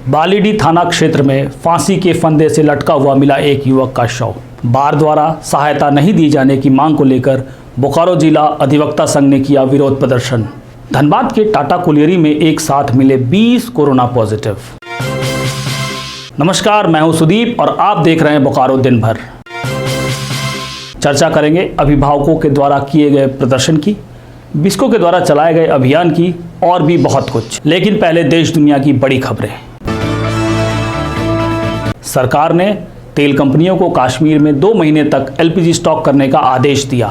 बालीडीह थाना क्षेत्र में फांसी के फंदे से लटका हुआ मिला एक युवक का शव। बार द्वारा सहायता नहीं दी जाने की मांग को लेकर बोकारो जिला अधिवक्ता संघ ने किया विरोध प्रदर्शन। धनबाद के टाटा कुलियरी में एक साथ मिले 20 कोरोना पॉजिटिव। नमस्कार, मैं हूं सुदीप और आप देख रहे हैं बोकारो दिन भर। चर्चा करेंगे अभिभावकों के द्वारा किए गए प्रदर्शन की, बिस्को के द्वारा चलाए गए अभियान की और भी बहुत कुछ। लेकिन पहले देश दुनिया की बड़ी खबरें। सरकार ने तेल कंपनियों को कश्मीर में 2 महीने तक एलपीजी स्टॉक करने का आदेश दिया।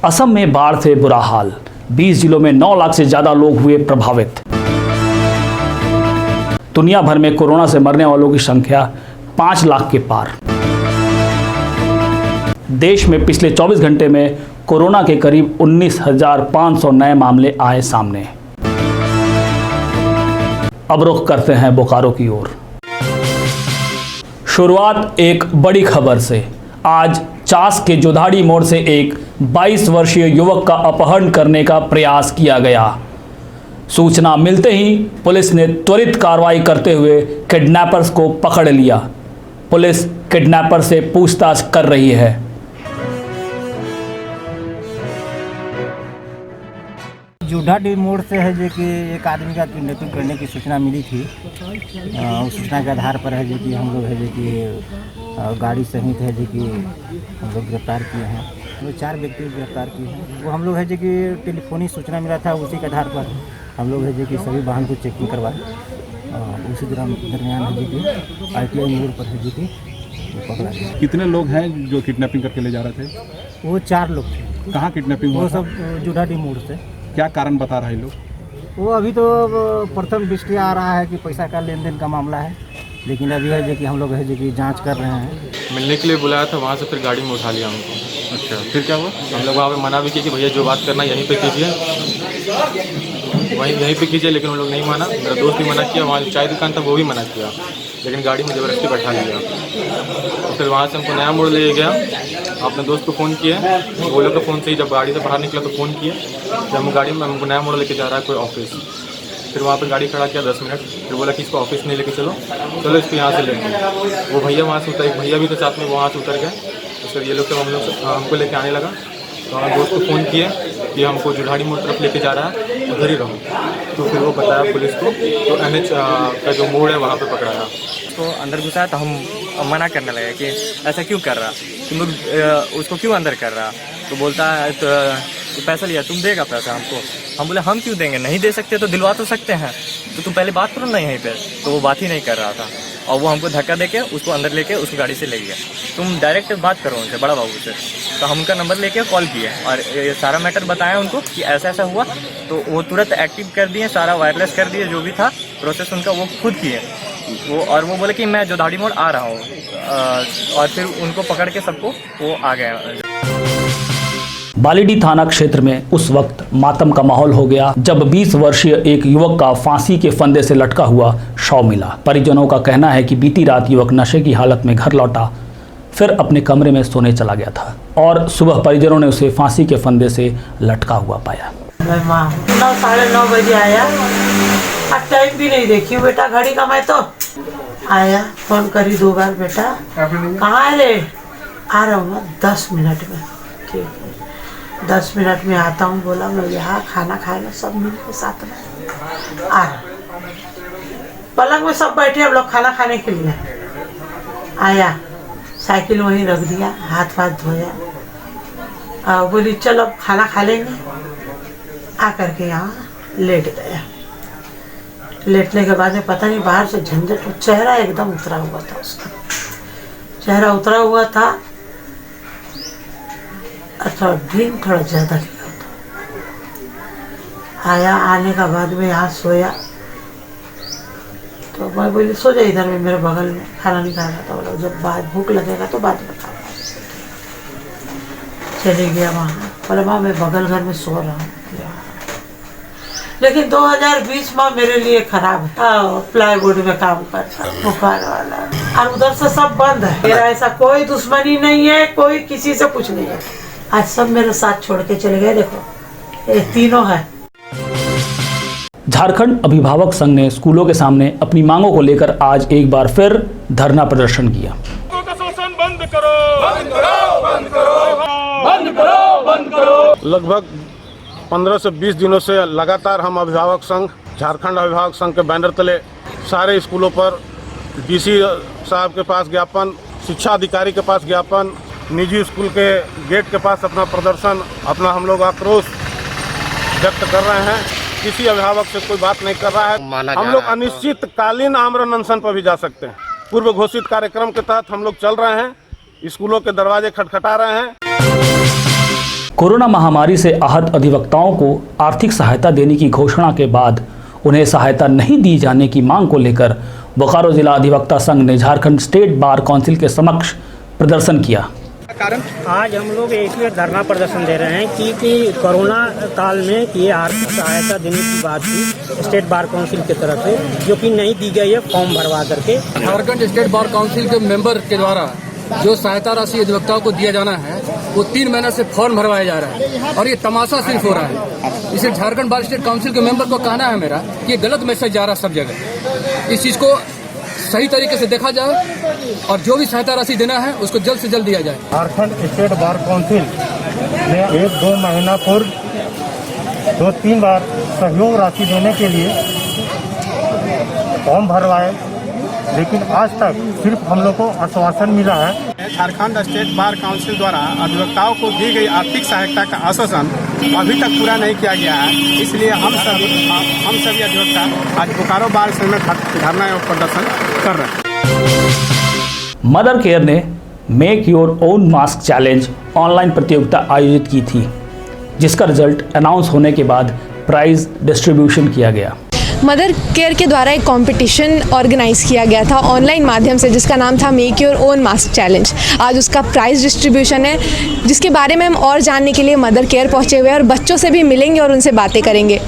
असम में बाढ़ से बुरा हाल, 20 जिलों में 9 लाख से ज्यादा लोग हुए प्रभावित। दुनिया भर में कोरोना से मरने वालों की संख्या 5 लाख के पार। देश में पिछले 24 घंटे में कोरोना के करीब 19,500 नए मामले आए सामने। अब रुख करते हैं बोकारो की ओर। शुरुआत एक बड़ी खबर से। आज चास के जोधाड़ी मोड़ से एक 22 वर्षीय युवक का अपहरण करने का प्रयास किया गया। सूचना मिलते ही पुलिस ने त्वरित कार्रवाई करते हुए किडनैपर्स को पकड़ लिया। पुलिस किडनैपर से पूछताछ कर रही है। जोधाड़ी मोड़ से है जो कि एक आदमी का किडनैपिंग करने की सूचना मिली थी। उस सूचना के आधार पर है जो कि हम लोग है जो कि गाड़ी सहित है जो कि हम लोग गिरफ्तार किए हैं। वो 4 व्यक्ति गिरफ्तार किए हैं। वो हम लोग है जो कि टेलीफोनिक सूचना मिला था, उसी के आधार पर हम लोग है जो कि सभी वाहन को चेकिंग करवाए। उसी दरमियान है जो कि ITI मोड़ पर है जो कि पकड़ा गया। कितने लोग हैं जो किडनैपिंग करके ले जा रहे थे? वो 4 लोग थे। कहाँ किडनैपिंग हुआ? वो सब जोधाड़ी मोड़ से। क्या कारण बता रहे लोग? वो अभी तो प्रथम दृष्टि आ रहा है कि पैसा का लेन देन का मामला है, लेकिन अभी है जो कि हम लोग है जो कि जांच कर रहे हैं। मिलने के लिए बुलाया था, वहाँ से फिर गाड़ी में उठा लिया हमको। अच्छा, फिर क्या हुआ? हम लोग वहाँ पे मना भी किए कि भैया जो बात करना यहीं पे कीजिए, यहीं पे कीजिए, लेकिन हम लोग नहीं माना। मेरा दोस्त भी मना किया, वहाँ चाय दुकान था वो भी मना किया, लेकिन गाड़ी में ज़बरदस्ती बैठा लिया। तो फिर वहाँ से हमको नया मोड़ ले गया। अपने दोस्त को फ़ोन किए, वो लोग का फ़ोन से ही जब गाड़ी से बाहर निकला तो फ़ोन किए कि हम गाड़ी में हमको नया मोड़ लेके जा रहा है कोई ऑफिस। फिर वहाँ पे गाड़ी खड़ा किया 10 मिनट, फिर बोला कि इसको ऑफिस नहीं लेके चलो इसको यहाँ से लेंगे। वो भैया वहाँ से उतर, एक भैया भी थे साथ में, वहाँ से उतर गए। तो फिर ये लोग सब हमको लेके आने लगा। तो हमारे दोस्त को फ़ोन किए कि हमको जोधाड़ी मोड़ तरफ लेके जा रहा है, उधर ही रहो। तो फिर वो बताया पुलिस को, तो NH का जो मोड़ है वहाँ पे पकड़ाया। तो अंदर घुसा तो हम मना करने लगे कि ऐसा क्यों कर रहा, तुम लोग उसको क्यों अंदर कर रहा। तो बोलता है तो पैसा लिया, तुम देगा पैसा हमको। हम बोले हम क्यों देंगे, नहीं दे सकते तो दिलवा तो सकते हैं, तो तुम पहले बात करो ना यहीं पे। तो वो बात ही नहीं कर रहा था और वो हमको धक्का देके उसको अंदर लेके उसको गाड़ी से ले गया। तुम डायरेक्ट बात करो उनसे, बड़ा बाबू से। तो हम उनका नंबर लेके कॉल किए और ये सारा मैटर बताया उनको कि ऐसा ऐसा हुआ। तो वो तुरंत एक्टिव कर दिए, सारा वायरलेस कर दिए, जो भी था प्रोसेस उनका वो खुद किए। वो बोले कि मैं जोधाड़ी मोड़ आ रहा हूँ और फिर उनको पकड़ के सबको वो आ गए। बालीडीह थाना क्षेत्र में उस वक्त मातम का माहौल हो गया जब 20 वर्षीय एक युवक का फांसी के फंदे से लटका हुआ शव मिला। परिजनों का कहना है कि बीती रात युवक नशे की हालत में घर लौटा, फिर अपने कमरे में सोने चला गया था और सुबह परिजनों ने उसे फांसी के फंदे से लटका हुआ पाया। 9, 9:30 बजे आया, अब टाइम भी नहीं देखी बेटा घड़ी का। मैं तो आया, फोन करी 2 बार, बेटा कहाँ है रे? आ रहा हूँ 10 मिनट में। ठीक है, 10 मिनट में आता हूँ। बोला मैं यहाँ खाना खाएगा सब मिल के साथ में। आ पलंग में सब बैठे हम लोग खाना खाने के लिए। आया, साइकिल वहीं रख दिया, हाथ धोया, बोली चलो अब खाना खा लेंगे। आकर के यहाँ लेट गया। लेटने के बाद में पता नहीं बाहर से झंझट, चेहरा एकदम उतरा हुआ था उसका, चेहरा उतरा हुआ था। अच्छा, दिन थोड़ा ज़्यादा लिया था। आया, आने का बाद में यहाँ सोया। तो मैं बोली सो जा इधर में, मेरे बगल में। खाना नहीं खाया था। बोला जब बाद भूख लगेगा तो बाद बताऊँगा। चले गया वहाँ। बोला माँ मैं बगल घर में सो रहा हूँ। लेकिन 2020 माँ मेरे लिए खराब है। प्लाईवुड में काम करता, बुखार वाला, और उधर से सब बंद है। मेरा ऐसा कोई दुश्मनी नहीं है, कोई किसी से कुछ नहीं है। आज सब मेरे साथ छोड़ के चले गए। देखो ये तीनों है। झारखंड अभिभावक संघ ने स्कूलों के सामने अपनी मांगों को लेकर आज एक बार फिर धरना प्रदर्शन किया। लगभग 15 से 20 दिनों से लगातार हम अभिभावक संघ, झारखंड अभिभावक संघ के बैनर तले सारे स्कूलों पर डीसी साहब के पास ज्ञापन, शिक्षा अधिकारी के पास ज्ञापन, निजी स्कूल के गेट के पास अपना प्रदर्शन, अपना हम लोग आक्रोश व्यक्त कर रहे हैं। किसी अभिभावक से कोई बात नहीं कर रहा है। हम लोग अनिश्चितकालीन आमरण अनशन पर भी जा सकते हैं। पूर्व घोषित कार्यक्रम के तहत हम लोग चल रहे हैं, स्कूलों के दरवाजे खटखटा रहे हैं। कोरोना महामारी से आहत अधिवक्ताओं को आर्थिक सहायता देने की घोषणा के बाद उन्हें सहायता नहीं दी जाने की मांग को लेकर बोकारो जिला अधिवक्ता संघ ने झारखंड स्टेट बार काउंसिल के समक्ष प्रदर्शन किया। आज हम लोग एक धरना प्रदर्शन दे रहे हैं कि कोरोना काल में ये आर्थिक सहायता देने की बात थी स्टेट बार काउंसिल की तरफ से, जो कि नहीं दी गई है फॉर्म भरवा करके। झारखंड स्टेट बार काउंसिल के मेंबर के द्वारा जो सहायता राशि अधिवक्ताओं को दिया जाना है वो 3 महीने से फॉर्म भरवाया जा रहा है और ये तमाशा सिर्फ हो रहा है। इसे झारखंड बार स्टेट काउंसिल के मेंबर को कहना है मेरा कि ये गलत मैसेज जा रहा है सब जगह। इस चीज़ को सही तरीके से देखा जाए और जो भी सहायता राशि देना है उसको जल्द से जल्द दिया जाए। झारखंड स्टेट बार काउंसिल ने 1-2 महीना पूर्व 2-3 बार सहयोग राशि देने के लिए फॉर्म भरवाए, लेकिन आज तक सिर्फ हम लोग को आश्वासन मिला है। झारखंड स्टेट बार काउंसिल द्वारा अधिवक्ताओं को दी गई आर्थिक सहायता का आश्वासन अभी तक पूरा नहीं किया गया है। इसलिए हम सभी अधिवक्ता आज बोकारो बार संघ में धरना एवं प्रदर्शन कर रहे हैं। मदर केयर ने make your own mask challenge online प्रतियोगिता आयोजित की थी, जिसका रिजल्ट अनाउंस होने के बाद प्राइज डिस्ट्रीब्यूशन किया गया। मदर केयर के द्वारा एक कंपटीशन ऑर्गेनाइज किया गया था ऑनलाइन माध्यम से, जिसका नाम था make your own mask challenge. आज उसका प्राइज डिस्ट्रीब्यूशन है, जिसके बारे में हम और जानने के लिए मदर केयर पहुंचे हुए हैं और बच्चों से भी मिलेंगे और उनसे बातें करेंगे।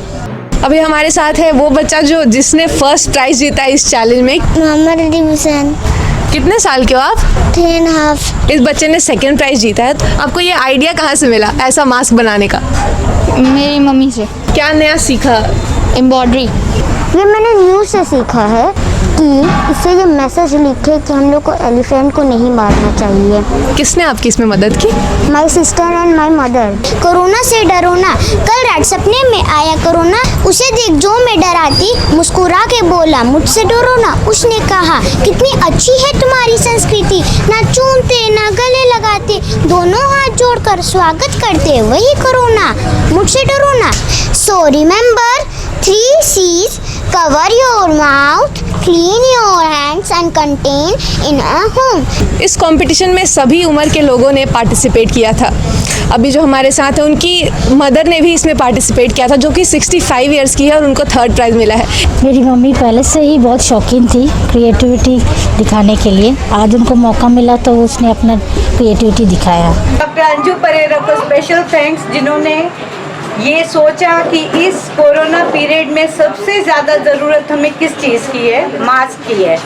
अभी हमारे साथ है वो बच्चा जिसने फर्स्ट प्राइज जीता इस चैलेंज में। कितने साल के हो आप? 3.5। इस बच्चे ने सेकेंड प्राइज जीता है। तो आपको ये आइडिया कहाँ से मिला ऐसा मास्क बनाने का? मेरी मम्मी से। क्या नया सीखा? एम्ब्रॉयडरी। ये मैंने न्यूज़ से सीखा है कि इससे ये मैसेज लिखे कि हम लोग को एलिफेंट को नहीं मारना चाहिए। किसने आपकी इसमें मदद की? My sister and my mother. Corona से डरो ना, कल रात सपने में आया कोरोना, उसे देख जो मैं डराती, मुस्कुरा के बोला मुझसे डरो ना। उसने कहा कितनी अच्छी है तुम्हारी संस्कृति, ना चूमते ना गले लगाते, दोनों हाथ जोड़कर स्वागत करते वही कोरोना, मुझसे डरो ना। So remember 3 C's, cover your mouth, clean your hands and contain in a home। इस कंपटीशन में सभी उम्र के लोगों ने पार्टिसिपेट किया था। अभी जो हमारे साथ है उनकी मदर ने भी इसमें पार्टिसिपेट किया था, जो कि 65 ईयर्स की है और उनको 3rd प्राइज़ मिला है। मेरी मम्मी पहले से ही बहुत शौकीन थी क्रिएटिविटी दिखाने के लिए। आज उनको मौका मिला तो उसने अपना क्रिएटिविटी दिखाया। डॉक्टर अंजू परेरा को स्पेशल थैंक्स, जिन्होंने ये सोचा कि इस कोरोना पीरियड में सबसे ज़्यादा ज़रूरत हमें किस चीज़ की है? मास्क की है।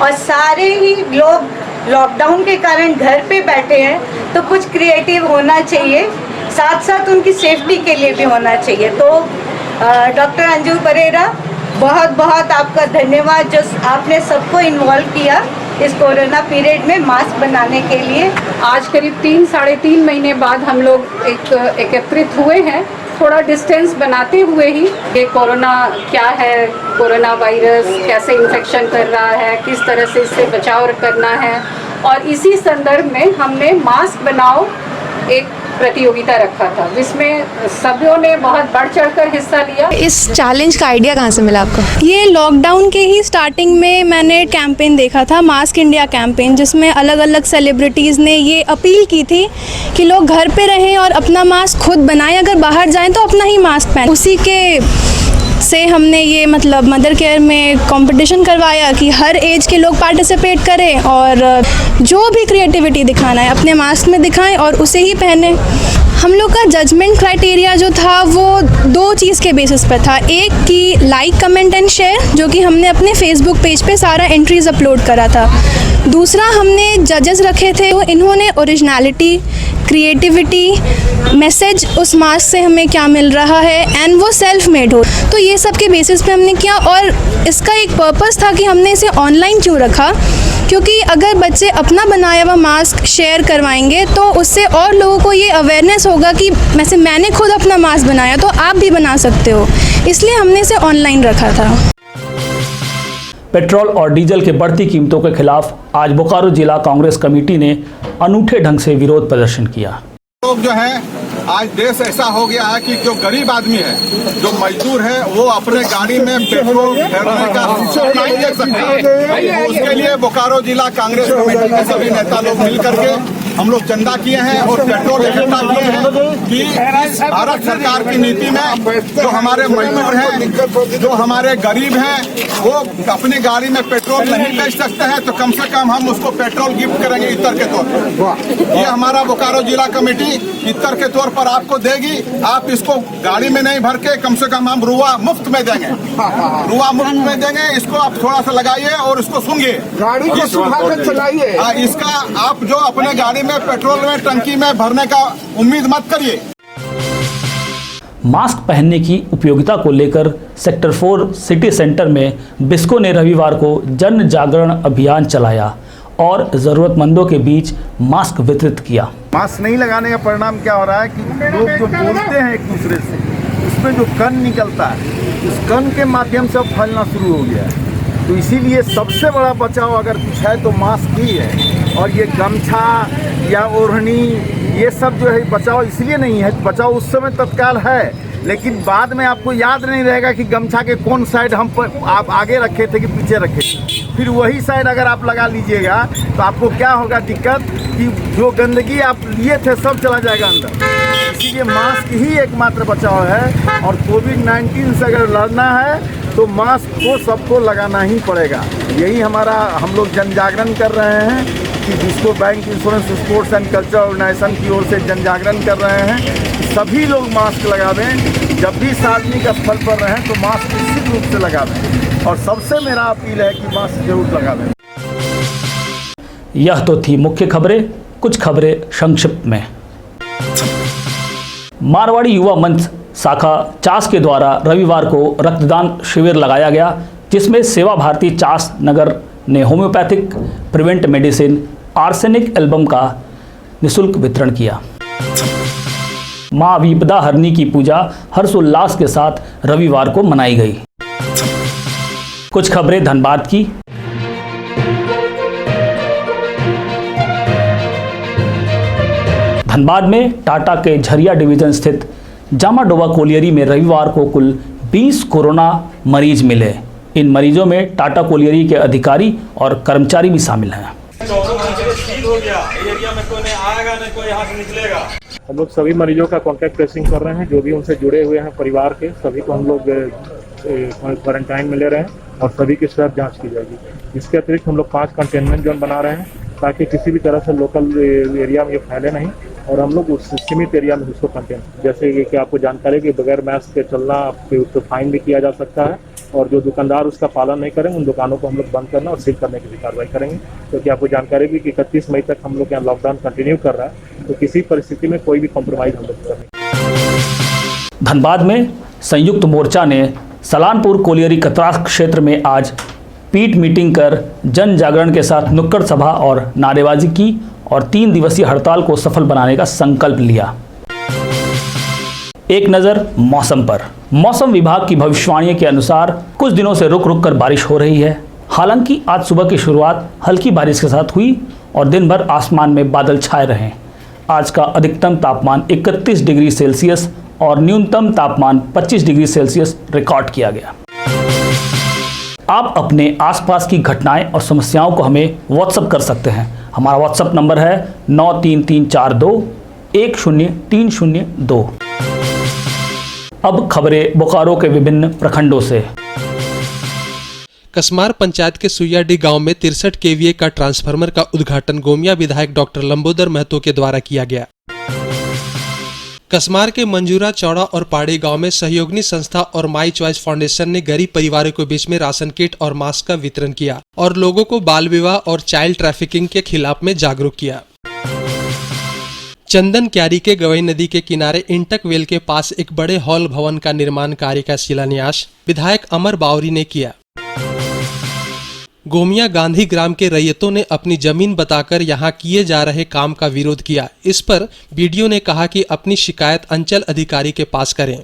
और सारे ही लोग लॉकडाउन के कारण घर पे बैठे हैं, तो कुछ क्रिएटिव होना चाहिए, साथ साथ उनकी सेफ्टी के लिए भी होना चाहिए। तो डॉक्टर अंजू परेरा, बहुत बहुत आपका धन्यवाद जो आपने सबको इन्वॉल्व किया इस कोरोना पीरियड में मास्क बनाने के लिए। आज करीब 3-3.5 महीने बाद हम लोग एकत्रित हुए हैं, थोड़ा डिस्टेंस बनाते हुए ही। ये कोरोना क्या है, कोरोना वायरस कैसे इन्फेक्शन कर रहा है, किस तरह से इससे बचाव करना है, और इसी संदर्भ में हमने मास्क बनाओ एक प्रतियोगिता रखा था, जिसमें सभी ने बहुत बढ़ चढ़कर हिस्सा लिया। इस चैलेंज का आइडिया कहाँ से मिला आपको? ये लॉकडाउन के ही स्टार्टिंग में मैंने कैंपेन देखा था, मास्क इंडिया कैंपेन, जिसमें अलग अलग सेलिब्रिटीज़ ने ये अपील की थी कि लोग घर पे रहें और अपना मास्क खुद बनाएं, अगर बाहर जाएं तो अपना ही मास्क पहनें। उसी के से हमने ये मदर केयर में कंपटीशन करवाया कि हर एज के लोग पार्टिसिपेट करें और जो भी क्रिएटिविटी दिखाना है अपने मास्क में दिखाएं और उसे ही पहने। हम लोग का जजमेंट क्राइटेरिया जो था वो 2 चीज़ के बेसिस पर था। एक कि लाइक, कमेंट एंड शेयर, जो कि हमने अपने फेसबुक पेज पे सारा एंट्रीज़ अपलोड करा था। दूसरा हमने जजेस रखे थे, तो इन्होंने ओरिजिनलिटी, क्रिएटिविटी, मैसेज उस मास्क से हमें क्या मिल रहा है, एंड वो सेल्फ मेड हो, तो ये सब के बेसिस पे हमने किया। और इसका एक पर्पस था कि हमने इसे ऑनलाइन क्यों रखा, क्योंकि अगर बच्चे अपना बनाया हुआ मास्क शेयर करवाएंगे तो उससे और लोगों को ये अवेयरनेस होगा कि मैंने खुद अपना मास्क बनाया तो आप भी बना सकते हो, इसलिए हमने इसे ऑनलाइन रखा था। पेट्रोल और डीजल के बढ़ती कीमतों के खिलाफ आज बोकारो जिला कांग्रेस कमेटी ने अनूठे ढंग से विरोध प्रदर्शन किया। लोग जो है आज देश ऐसा हो गया है कि जो गरीब आदमी है, जो मजदूर है, वो अपने गाड़ी में पेट्रोल भरने का नहीं दे सकता। उसके लिए बोकारो जिला कांग्रेस कमेटी के सभी नेता लोग मिल करके हम लोग चंदा किए हैं और पेट्रोल इकट्ठा किए हैं कि इस भारत सरकार की नीति में जो हमारे मजदूर हैं, जो हमारे गरीब हैं, वो अपनी गाड़ी में पेट्रोल नहीं बेच सकते हैं, तो कम से कम हम उसको पेट्रोल गिफ्ट करेंगे इतर के तौर पर। ये हमारा बोकारो जिला कमेटी इतर के तौर पर आपको देगी। आप इसको गाड़ी में नहीं भर के कम से कम हम रुआ मुफ्त में देंगे, रुआ मुफ्त में देंगे। इसको आप थोड़ा सा लगाइए और इसको सूंघिए, गाड़ी को सुखाकर चलाइए। इसका आप जो अपने गाड़ी में पेट्रोल में टंकी में भरने का उम्मीद मत करिए। मास्क पहनने की उपयोगिता को लेकर सेक्टर 4 सिटी सेंटर में बिस्को ने रविवार को जन जागरण अभियान चलाया और जरूरतमंदों के बीच मास्क वितरित किया। मास्क नहीं लगाने का परिणाम क्या हो रहा है कि लोग जो बोलते हैं एक दूसरे से, उसमें जो कण निकलता है, उस कण के माध्यम से अब फैलना शुरू हो गया है। तो इसीलिए सबसे बड़ा बचाव अगर कुछ है तो मास्क ही है। और ये गमछा या ओढ़नी, ये सब जो है बचाव इसलिए नहीं है। बचाव उस समय तत्काल है, लेकिन बाद में आपको याद नहीं रहेगा कि गमछा के कौन साइड हम पर आप आगे रखे थे कि पीछे रखे थे। फिर वही साइड अगर आप लगा लीजिएगा तो आपको क्या होगा दिक्कत कि जो गंदगी आप लिए थे सब चला जाएगा अंदर। इसीलिए मास्क ही एकमात्र बचाव है। और कोविड-19 से अगर लड़ना है तो मास्क को सबको लगाना ही पड़ेगा। यही हमारा हम लोग जन जागरण कर रहे हैं कि जिसको bank insurance sports and culture organisation की ओर से जन जागरण कर रहे हैं, सभी लोग मास्क लगावें। जब भी सार्वजनिक स्थल पर रहें तो मास्क निश्चित रूप से लगावें। और सबसे मेरा अपील है कि मास्क जरूर लगावें। यह तो थी मुख्य खबरें। कुछ खबरें संक्षिप्त में। मारवाड़ी युवा मंच शाखा चास के द्वारा रविवार को रक्तदान शिविर लगाया गया, जिसमें सेवा भारती चास नगर ने homeopathic prevent medicine arsenic album का निःशुल्क वितरण किया। मां विपदा हरनी की पूजा हर्षोल्लास के साथ रविवार को मनाई गई। कुछ खबरें धनबाद की। धनबाद में टाटा के झरिया डिवीजन स्थित जामाडोबा कोलियरी में रविवार को कुल 20 कोरोना मरीज मिले। इन मरीजों में टाटा कोलियरी के अधिकारी और कर्मचारी भी शामिल हैं। हम लोग सभी मरीजों का कॉन्टैक्ट ट्रेसिंग कर रहे हैं। जो भी उनसे जुड़े हुए हैं परिवार के सभी को हम लोग क्वारंटाइन में ले रहे हैं और सभी की स्वैब जांच की जाएगी। इसके अतिरिक्त हम लोग 5 कंटेनमेंट जोन बना रहे हैं ताकि किसी भी तरह से लोकल एरिया में ये फैले नहीं और हम लोग उस सीमित एरिया में उसको कंटेन। जैसे कि आपको जानकारी है कि बगैर मास्क के चलना उसको फाइन भी किया जा सकता है और जो दुकानदार उसका पालन नहीं करेंगे उन दुकानों को हम लोग बंद करना और सील करने की भी कार्रवाई करेंगे। क्योंकि आपको जानकारी भी कि 31 मई तक हम लोग यहाँ लॉकडाउन कंटिन्यू कर रहा है, तो किसी परिस्थिति में कोई भी कॉम्प्रोमाइज हम लोग करेंगे। धनबाद में संयुक्त मोर्चा ने सलानपुर कोलियरी कतरास क्षेत्र में आज पीट मीटिंग कर जन जागरण के साथ नुक्कड़ सभा और नारेबाजी की और 3 दिवसीय हड़ताल को सफल बनाने का संकल्प लिया। एक नज़र मौसम पर। मौसम विभाग की भविष्यवाणी के अनुसार कुछ दिनों से रुक रुक कर बारिश हो रही है। हालांकि आज सुबह की शुरुआत हल्की बारिश के साथ हुई और दिन भर आसमान में बादल छाए रहे। आज का अधिकतम तापमान 31 डिग्री सेल्सियस और न्यूनतम तापमान 25 डिग्री सेल्सियस रिकॉर्ड किया गया। आप अपने आसपास की घटनाएं और समस्याओं को हमें व्हाट्सएप कर सकते हैं। हमारा व्हाट्सएप नंबर है 9334210302। अब खबरें बोकारो के विभिन्न प्रखंडों से। कसमार पंचायत के सुइयाडी गांव में 63 केवीए का ट्रांसफार्मर का उद्घाटन गोमिया विधायक डॉक्टर लंबोदर महतो के द्वारा किया गया। कसमार के मंजूरा चौड़ा और पाड़ी गांव में सहयोगिनी संस्था और माई चॉइस फाउंडेशन ने गरीब परिवारों के बीच में राशन किट और मास्क का वितरण किया और लोगों को बाल विवाह और चाइल्ड ट्रैफिकिंग के खिलाफ में जागरूक किया। चंदन क्यारी के गवई नदी के किनारे इंटक वेल के पास एक बड़े हॉल भवन का निर्माण कार्य का शिलान्यास विधायक अमर बावरी ने किया। गोमिया गांधी ग्राम के रैयतों ने अपनी जमीन बताकर यहां किए जा रहे काम का विरोध किया। इस पर बीडीओ ने कहा कि अपनी शिकायत अंचल अधिकारी के पास करें।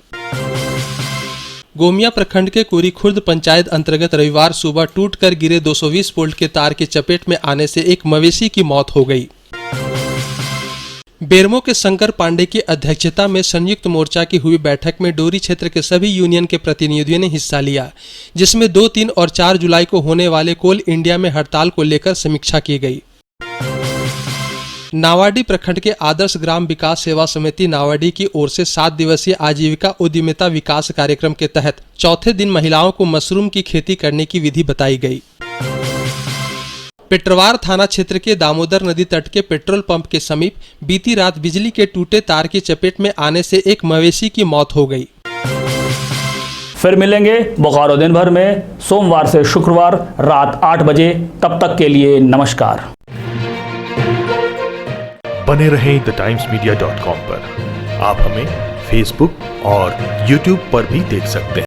गोमिया प्रखंड के कुरी खुर्द पंचायत अंतर्गत रविवार सुबह टूटकर गिरे 220 वोल्ट के तार की चपेट में आने से एक मवेशी की मौत हो गई। बेरमो के शंकर पांडे की अध्यक्षता में संयुक्त मोर्चा की हुई बैठक में डोरी क्षेत्र के सभी यूनियन के प्रतिनिधियों ने हिस्सा लिया, जिसमें 2, 3 और 4 जुलाई को होने वाले कोल इंडिया में हड़ताल को लेकर समीक्षा की गई। नावाडी प्रखंड के आदर्श ग्राम विकास सेवा समिति नावाडी की ओर से 7 दिवसीय आजीविका उद्यमिता विकास कार्यक्रम के तहत चौथे दिन महिलाओं को मशरूम की खेती करने की विधि बताई गई। पेट्रवार थाना क्षेत्र के दामोदर नदी तट के पेट्रोल पंप के समीप बीती रात बिजली के टूटे तार की चपेट में आने से एक मवेशी की मौत हो गई। फिर मिलेंगे बोकारो दिन भर में सोमवार से शुक्रवार रात 8 बजे। तब तक के लिए नमस्कार। बने रहें thetimes media.com पर। आप हमें फेसबुक और यूट्यूब पर भी देख सकते हैं।